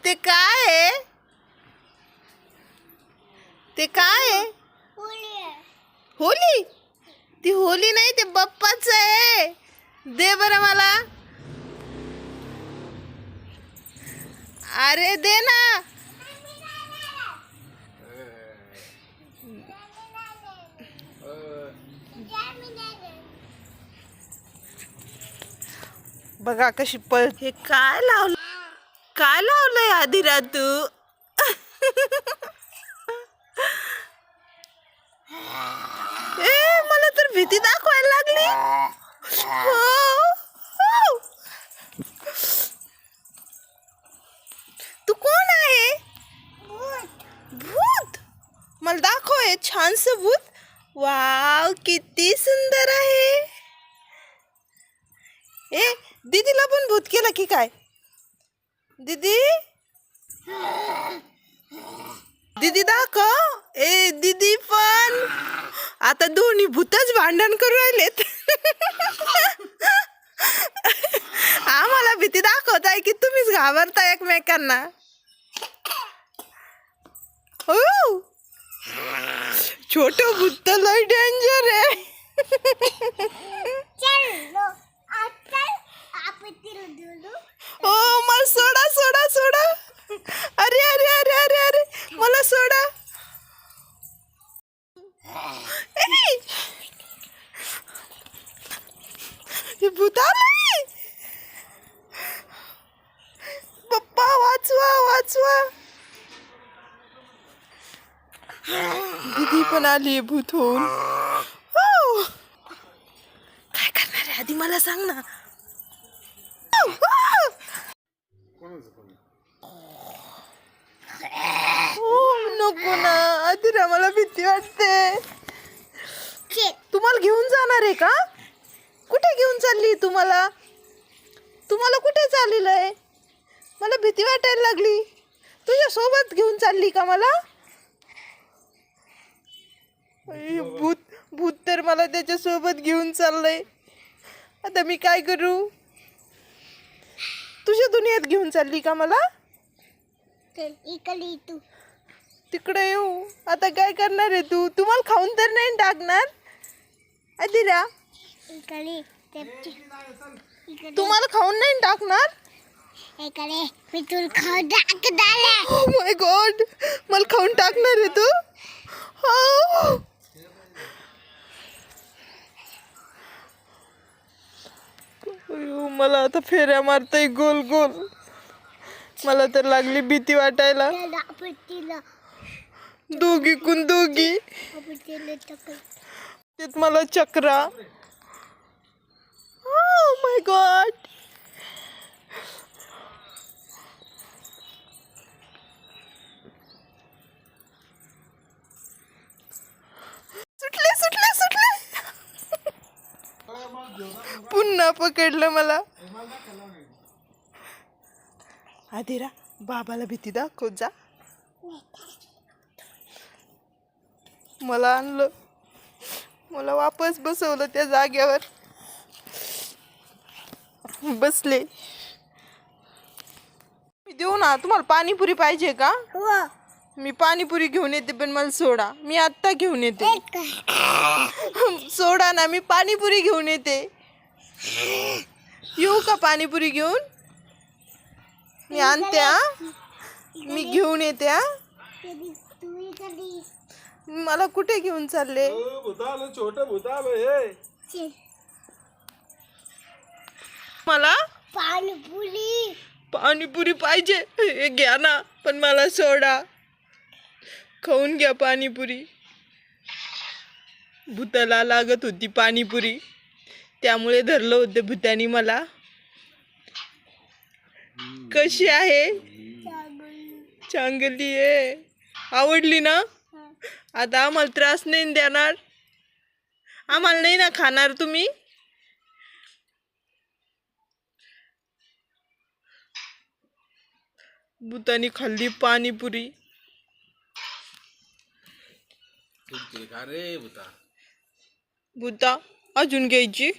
ते काय आहे? ते काय आहे? होली? ती होली नाही, ते बाप्पाच आहे. दे बरं मला. अरे दे ना. बघा कशी पळ. हे काय लावलंय आदिरा तू? ए मला तर भीती दाखवायला लागली. हो. तू कोण आहे? भूत. मला दाखव हे छानसं भूत. वाव किती सुंदर आहे. ए दीदीला पण भूत केलं की काय? दीदी दीदी दाखव. ए दीदी पण आता दोन्ही भूतच भांडण करू राहिलेत. आम्हाला भीती दाखवताय की तुम्हीच घाबरताय एकमेकांना. हो छोट भूत तर लय डेंजर आहे. ओ मला सोडा सोडा सोडा. अरे अरे अरे अरे अरे मला सोडा. हे भूत आलंय. पप्पा वाचवा वाचवा. दीदी पण आली भूत होऊन. हो काय करणार आहे आधी मला सांग ना. नको ना आदिरा मला भीती वाटते. तुम्हाला घेऊन जाणार आहे का? कुठे घेऊन चालली तुम्हाला? तुम्हाला कुठे चाललेलं आहे? मला भीती वाटायला लागली. तुझ्या सोबत घेऊन चालली का मला? भूत तर मला त्याच्या सोबत घेऊन चाललंय. आता मी काय करू? तुझ्या दुनियेत घेऊन चालली का मला? तिकडे येऊ. आता काय करणार आहे तू? तुम्हाला खाऊन तर नाही टाकणार आदिरा? तुम्हाला खाऊन नाही टाकणार? Oh my God, मला खाऊन टाकणार आहे तू? हो. मला आता फेऱ्या मारताय गोल गोल. मला तर लागली भीती वाटायला. दोघी कुण दोघी तेच मला चक्रा. Oh my God. सुटले सुटले सुटले. पुन्हा पकडलं मला. आदिरा बाबाला भीती दाखव जा. मला आणलं. मला वापस बसवलं त्या जागेवर. बसले. मी देऊ ना तुम्हाला पाणीपुरी पाहिजे का? मी पाणीपुरी घेऊन येते पण मला सोडा. मी आत्ता घेऊन येते. सोडा ना मी पाणीपुरी घेऊन येते. येऊ का पाणीपुरी घेऊन? मी आणते. मी घेऊन येते. मला कुठे घेऊन चालले? मला पाणीपुरी पाहिजे. हे घ्या ना पण मला सोडा. खाऊन घ्या पाणीपुरी. भूताला लागत होती पाणीपुरी त्यामुळे धरलं होतं भूतानी मला. कशी आहे? चांगली आहे. आवडली ना? आता आम्हाला त्रास नाही देणार? आम्हाला नाही ना खाणार तुम्ही? भूतानी खाल्ली पाणीपुरी. भूता अजून घ्यायची.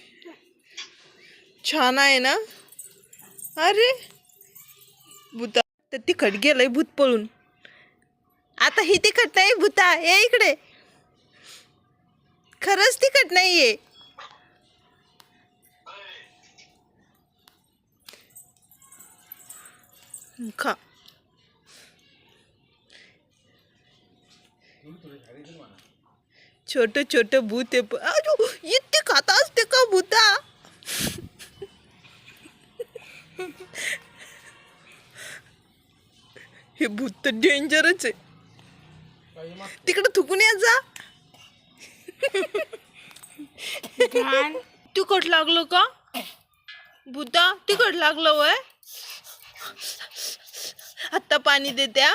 छान आहे ना? अरे भूता तर तिखट गेलंय भूत पळून. आता ही तिखट नाही भूता, ये इकडे. खरंच तिखट नाहीये. खा. छोट छोट भूत आहे. इतके खाता असते का भूता? हे भूत तर डेंजरच आहे. तिकडे थुकून येत जा. तिखट लागलं का भूता? तिखट लागलं वय. आत्ता पाणी देत्या.